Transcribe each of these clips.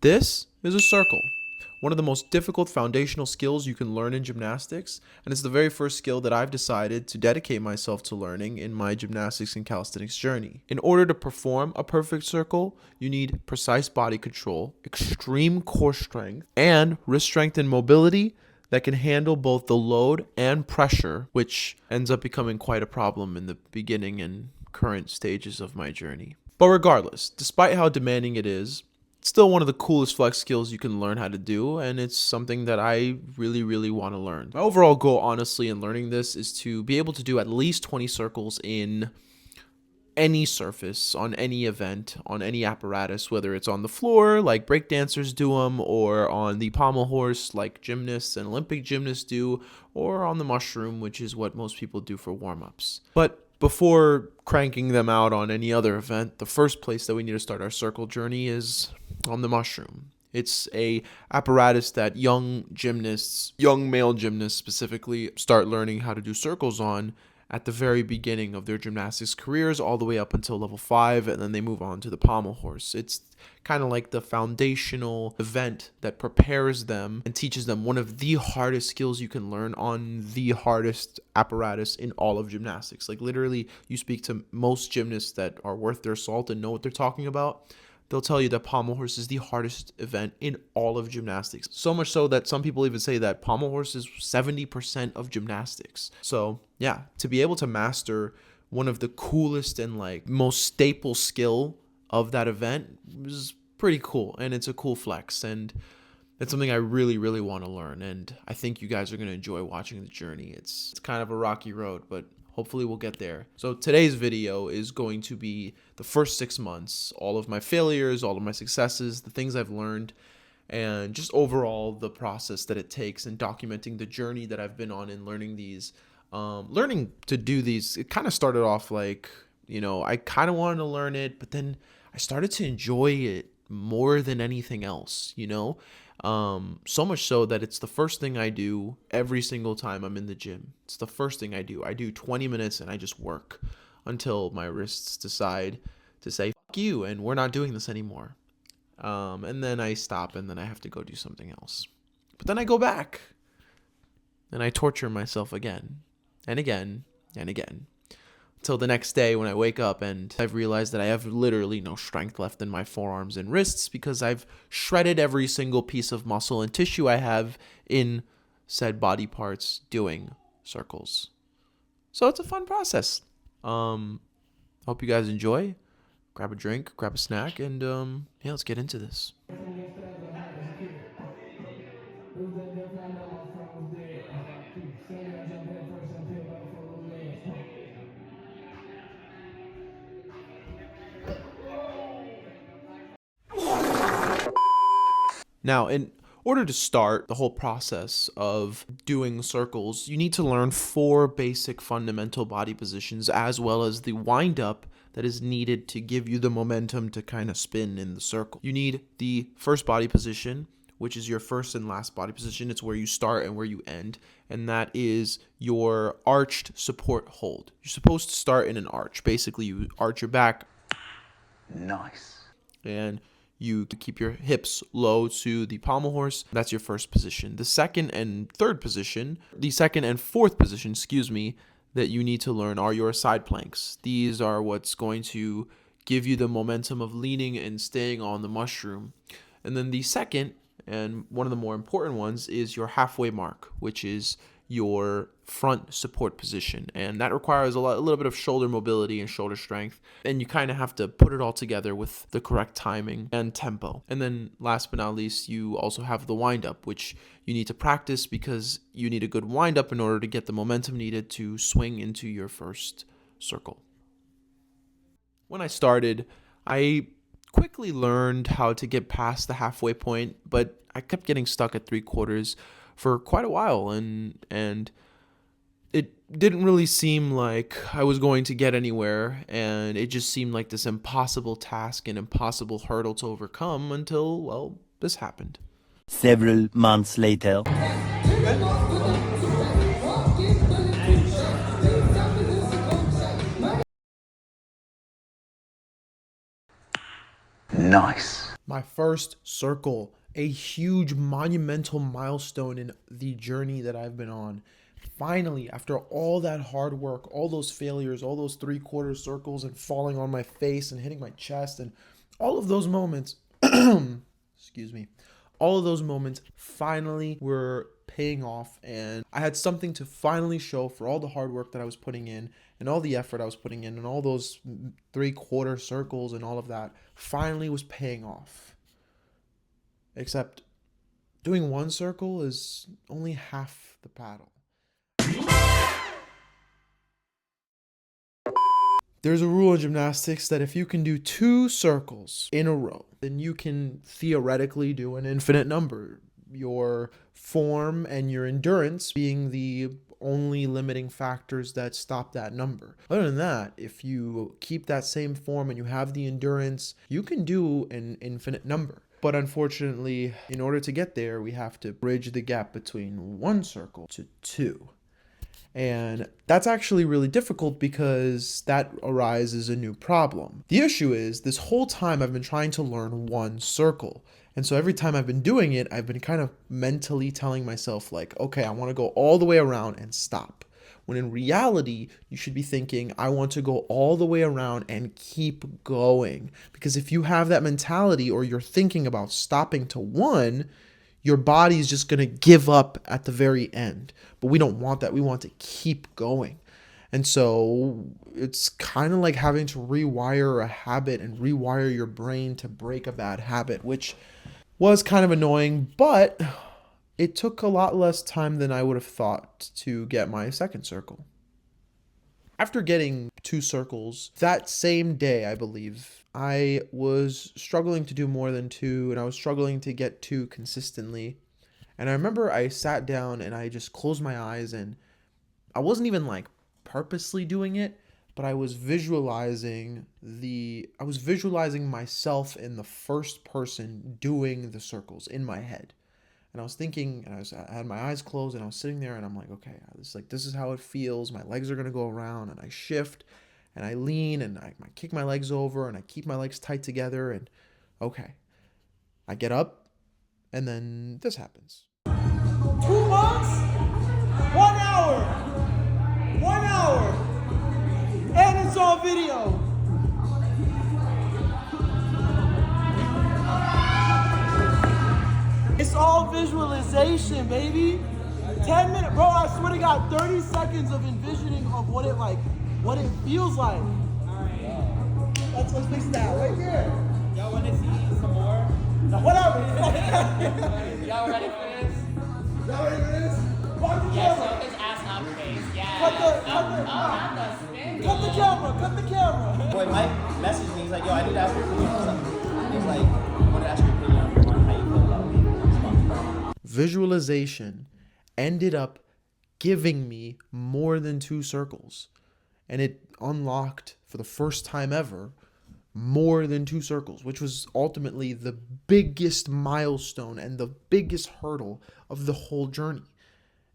This is a circle, one of the most difficult foundational skills you can learn in gymnastics, and it's the very first skill that I've decided to dedicate myself to learning in my gymnastics and calisthenics journey. In order to perform a perfect circle, you need precise body control, extreme core strength, and wrist strength and mobility that can handle both the load and pressure, which ends up becoming quite a problem in the beginning and current stages of my journey. But regardless, despite how demanding it is, it's still one of the coolest flex skills you can learn how to do, and it's something that I really want to learn. My overall goal, honestly, in learning this is to be able to do at least 20 circles in any surface, on any event, on any apparatus, whether it's on the floor, like breakdancers do them, or on the pommel horse, like gymnasts and Olympic gymnasts do, or on the mushroom, which is what most people do for warm-ups. But before cranking them out on any other event, the first place that we need to start our circle journey is on the mushroom. It's a apparatus that young gymnasts, young male gymnasts specifically, start learning how to do circles on at the very beginning of their gymnastics careers, all the way up until level 5, and then they move on to the pommel horse. It's kind of like the foundational event that prepares them and teaches them one of the hardest skills you can learn on the hardest apparatus in all of gymnastics. Like literally, you speak to most gymnasts that are worth their salt and know what they're talking about, they'll tell you that pommel horse is the hardest event in all of gymnastics. So much so that some people even say that pommel horse is 70% of gymnastics. So yeah, to be able to master one of the coolest and like most staple skill of that event is pretty cool. And it's a cool flex. And it's something I really want to learn. And I think you guys are going to enjoy watching the journey. It's kind of a rocky road, but hopefully we'll get there. So today's video is going to be the first 6 months, all of my failures, all of my successes, the things I've learned, and just overall the process that it takes and documenting the journey that I've been on in learning these. Learning to do these, it kind of started off like, I kind of wanted to learn it, but then I started to enjoy it more than anything else, so much so that it's the first thing I do every single time I'm in the gym. It's the first thing I do. I do 20 minutes and I just work until my wrists decide to say, fuck you, and we're not doing this anymore. And then I stop and then I have to go do something else. But then I go back and I torture myself again and again and again. Until the next day when I wake up and I've realized that I have literally no strength left in my forearms and wrists because I've shredded every single piece of muscle and tissue I have in said body parts doing circles. So it's a fun process. Hope you guys enjoy. Grab a drink, grab a snack, and yeah, let's get into this. Now, in order to start the whole process of doing circles, you need to learn 4 basic fundamental body positions as well as the wind-up that is needed to give you the momentum to kind of spin in the circle. You need the first body position, which is your first and last body position. It's where you start and where you end, and that is your arched support hold. You're supposed to start in an arch. Basically, you arch your back. Nice. And you keep your hips low to the pommel horse. That's your first position. The second and fourth position, that you need to learn are your side planks. These are what's going to give you the momentum of leaning and staying on the mushroom. And then the second, and one of the more important ones, is your halfway mark, which is your front support position, and that requires a little bit of shoulder mobility and shoulder strength, and you kind of have to put it all together with the correct timing and tempo. And then last but not least, you also have the wind up, which you need to practice because you need a good wind up in order to get the momentum needed to swing into your first circle. When I started, I quickly learned how to get past the halfway point, but I kept getting stuck at 3/4 for quite a while, and it didn't really seem like I was going to get anywhere, and it just seemed like this impossible task and impossible hurdle to overcome until, well, this happened. Several months later. Nice. My first circle, a huge monumental milestone in the journey that I've been on. Finally, after all that hard work, all those failures, all those three-quarter circles and falling on my face and hitting my chest and all of those moments, excuse me, all of those moments finally were paying off, and I had something to finally show for all the hard work that I was putting in and all the effort I was putting in and all those three-quarter circles and all of that finally was paying off. Except doing one circle is only half the battle. There's a rule in gymnastics that if you can do 2 circles in a row, then you can theoretically do an infinite number. Your form and your endurance being the only limiting factors that stop that number. Other than that, if you keep that same form and you have the endurance, you can do an infinite number. But unfortunately, in order to get there, we have to bridge the gap between 1 circle to 2. And that's actually really difficult because that arises a new problem. The issue is this whole time I've been trying to learn 1 circle. And so every time I've been doing it, I've been kind of mentally telling myself like, okay, I want to go all the way around and stop. When in reality, you should be thinking, I want to go all the way around and keep going. Because if you have that mentality or you're thinking about stopping to 1, your body's just going to give up at the very end. But we don't want that. We want to keep going. And so it's kind of like having to rewire a habit and rewire your brain to break a bad habit, which was kind of annoying, but it took a lot less time than I would have thought to get my second circle. After getting 2 circles, that same day, I believe, I was struggling to do more than 2, and I was struggling to get 2 consistently. And I remember I sat down and I just closed my eyes, and I wasn't even like purposely doing it, but I was visualizing myself in the first person doing the circles in my head. And I was thinking, and I had my eyes closed, and I was sitting there, and I'm like, okay, this is how it feels. My legs are gonna go around, and I shift, and I lean, and I kick my legs over, and I keep my legs tight together, and okay, I get up, and then this happens. 2 months, 1 hour, 1 hour, and it's on video. It's all visualization, baby. 10 minutes, bro, I swear to God, 30 seconds of envisioning of what it feels like. Let's fix that right there. Y'all want to see some more? Now, whatever. Y'all ready for this? Y'all ready for this? Walk the Yeah, camera. so his ass up face. Yeah. Cut the camera. Cut the camera. Boy, Mike messaged me. He's like, yo, I need to ask your opinion on something. He's like, I want to ask your opinion on how you feel about being responsible. Visualization ended up giving me more than 2 circles. And it unlocked, for the first time ever, more than 2 circles, which was ultimately the biggest milestone and the biggest hurdle of the whole journey.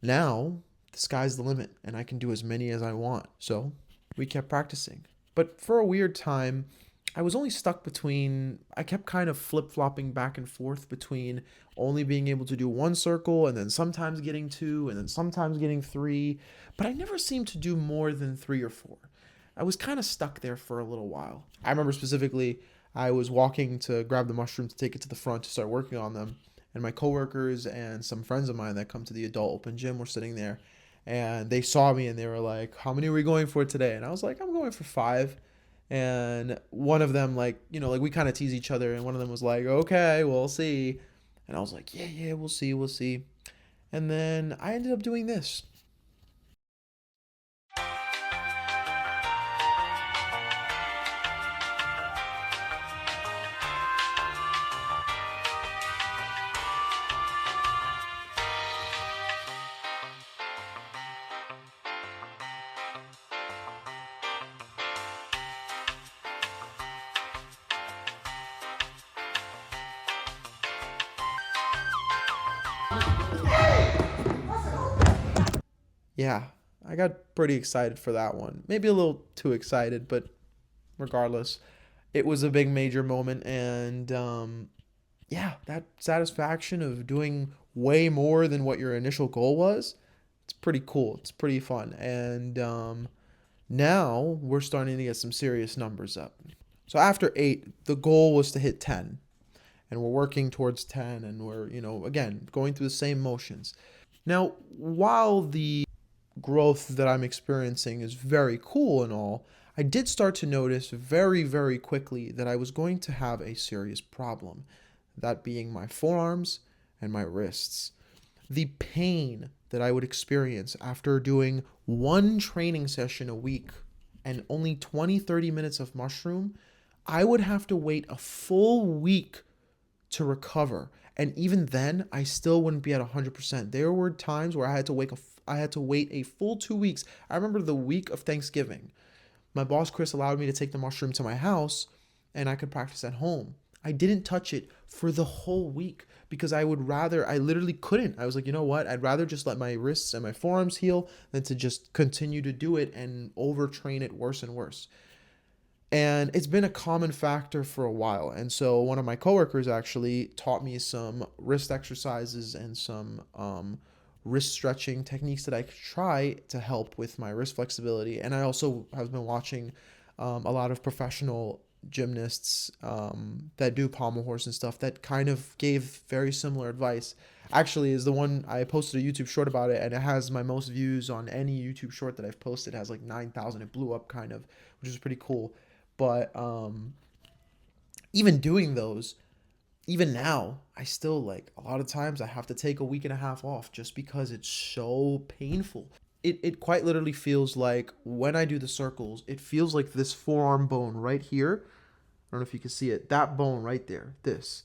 Now, the sky's the limit, and I can do as many as I want. So we kept practicing. But for a weird time, I was only stuck between, I kept kind of flip-flopping back and forth between only being able to do 1 circle and then sometimes getting 2 and then sometimes getting 3, but I never seemed to do more than 3 or 4. I was kind of stuck there for a little while. I remember specifically, I was walking to grab the mushroom to take it to the front to start working on them, and my coworkers and some friends of mine that come to the adult open gym were sitting there, and they saw me and they were like, how many are we going for today? And I was like, I'm going for 5. And one of them, like, we kind of tease each other, and one of them was like, okay, we'll see. And I was like, yeah, we'll see. And then I ended up doing this. Yeah, I got pretty excited for that one. Maybe a little too excited, but regardless, it was a big major moment, and yeah, that satisfaction of doing way more than what your initial goal was, it's pretty cool. It's pretty fun. And now we're starting to get some serious numbers up. So after 8, the goal was to hit 10. And we're working towards 10, and we're, again, going through the same motions. Now, while the growth that I'm experiencing is very cool and all, I did start to notice very, very quickly that I was going to have a serious problem. That being my forearms and my wrists. The pain that I would experience after doing one training session a week and only 20-30 minutes of mushroom, I would have to wait a full week to recover. And even then, I still wouldn't be at 100%. There were times where I had to wait a full 2 weeks. I remember the week of Thanksgiving. My boss Chris allowed me to take the mushroom to my house and I could practice at home. I didn't touch it for the whole week because I literally couldn't. I was like, you know what? I'd rather just let my wrists and my forearms heal than to just continue to do it and overtrain it worse and worse. And it's been a common factor for a while. And so one of my coworkers actually taught me some wrist exercises and some wrist stretching techniques that I could try to help with my wrist flexibility. And I also have been watching a lot of professional gymnasts that do pommel horse and stuff that kind of gave very similar advice. Actually, is the one I posted a YouTube short about it, and it has my most views on any YouTube short that I've posted. It has like 9,000. It blew up kind of, which is pretty cool. But even doing those, even now, I still a lot of times I have to take a week and a half off just because it's so painful. It quite literally feels like when I do the circles, it feels like this forearm bone right here. I don't know if you can see it. That bone right there, this.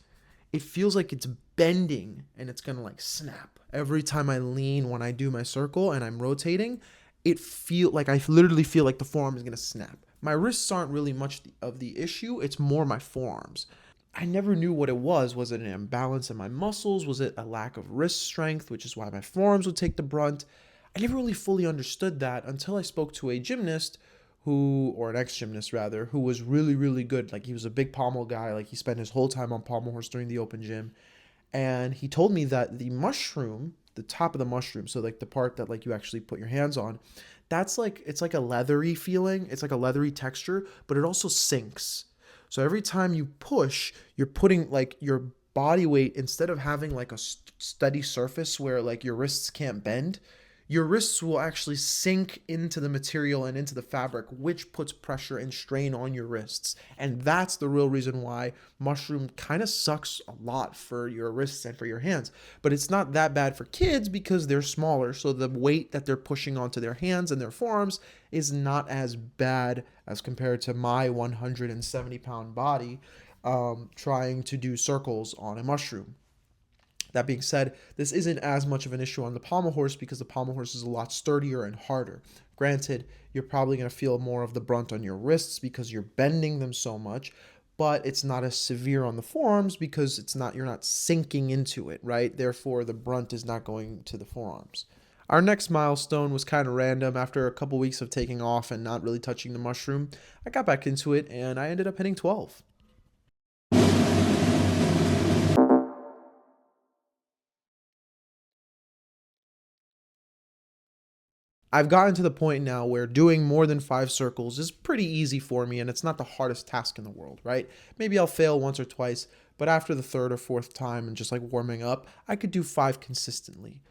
It feels like it's bending and it's going to snap. Every time I lean when I do my circle and I'm rotating, I literally feel like the forearm is going to snap. My wrists aren't really much of the issue. It's more my forearms. I never knew what it was. Was it an imbalance in my muscles? Was it a lack of wrist strength, which is why my forearms would take the brunt? I never really fully understood that until I spoke to a gymnast or an ex-gymnast rather, who was really, really good. He was a big pommel guy. He spent his whole time on pommel horse during the open gym. And he told me that the mushroom, the top of the mushroom, so the part that you actually put your hands on, that's it's like a leathery feeling. It's like a leathery texture, but it also sinks. So every time you push, you're putting your body weight, instead of having a steady surface where your wrists can't bend, your wrists will actually sink into the material and into the fabric, which puts pressure and strain on your wrists. And that's the real reason why mushroom kind of sucks a lot for your wrists and for your hands. But it's not that bad for kids because they're smaller, so the weight that they're pushing onto their hands and their forearms is not as bad as compared to my 170-pound body trying to do circles on a mushroom. That being said, this isn't as much of an issue on the pommel horse because the pommel horse is a lot sturdier and harder. Granted, you're probably going to feel more of the brunt on your wrists because you're bending them so much, but it's not as severe on the forearms because you're not sinking into it, right? Therefore, the brunt is not going to the forearms. Our next milestone was kind of random. After a couple weeks of taking off and not really touching the mushroom, I got back into it and I ended up hitting 12. I've gotten to the point now where doing more than 5 circles is pretty easy for me, and it's not the hardest task in the world, right? Maybe I'll fail once or twice, but after the 3rd or 4th time and just warming up, I could do 5 consistently.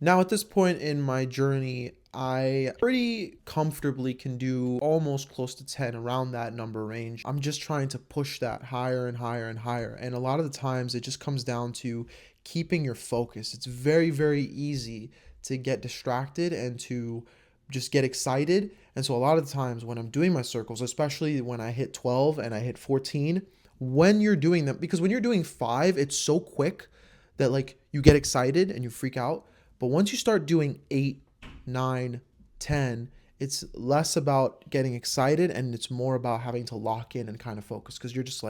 Now at this point in my journey, I pretty comfortably can do almost close to 10, around that number range. I'm just trying to push that higher and higher and higher. And a lot of the times it just comes down to keeping your focus. It's very, very easy to get distracted and to just get excited. And so a lot of the times when I'm doing my circles, especially when I hit 12 and I hit 14, when you're doing them, because when you're doing 5, it's so quick that you get excited and you freak out. But once you start doing 8, 9, 10, it's less about getting excited and it's more about having to lock in and kind of focus, because you're just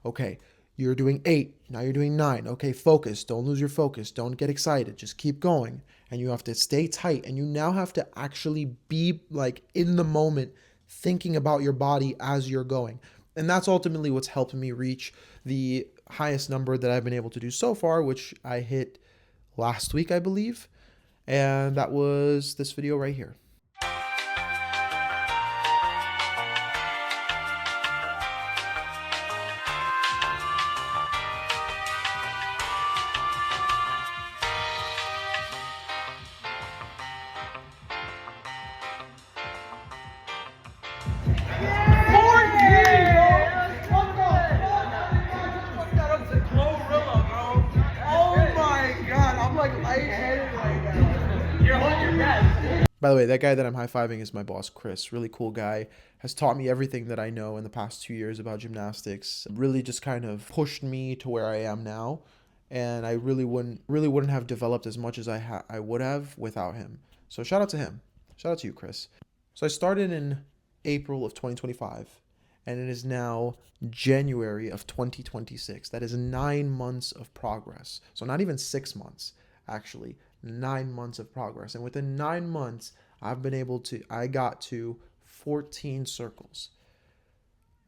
okay, you're doing 8, now you're doing 9. Okay, focus. Don't lose your focus. Don't get excited. Just keep going. And you have to stay tight. And you now have to actually be in the moment, thinking about your body as you're going. And that's ultimately what's helped me reach the highest number that I've been able to do so far, which I hit last week, I believe. And that was this video right here. By the way, that guy that I'm high-fiving is my boss, Chris. Really cool guy. Has taught me everything that I know in the past 2 years about gymnastics. Really just kind of pushed me to where I am now. And I really wouldn't have developed as much as I would have without him. So shout out to him. Shout out to you, Chris. So I started in April of 2025. And it is now January of 2026. That is 9 months of progress. So not even 6 months, actually. 9 months of progress. And within 9 months, I got to 14 circles.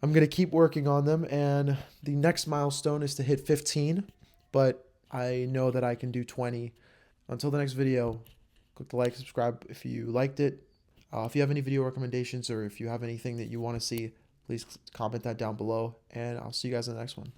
I'm going to keep working on them. And the next milestone is to hit 15. But I know that I can do 20. Until the next video, click the like, subscribe if you liked it. If you have any video recommendations or if you have anything that you want to see, please comment that down below, and I'll see you guys in the next one.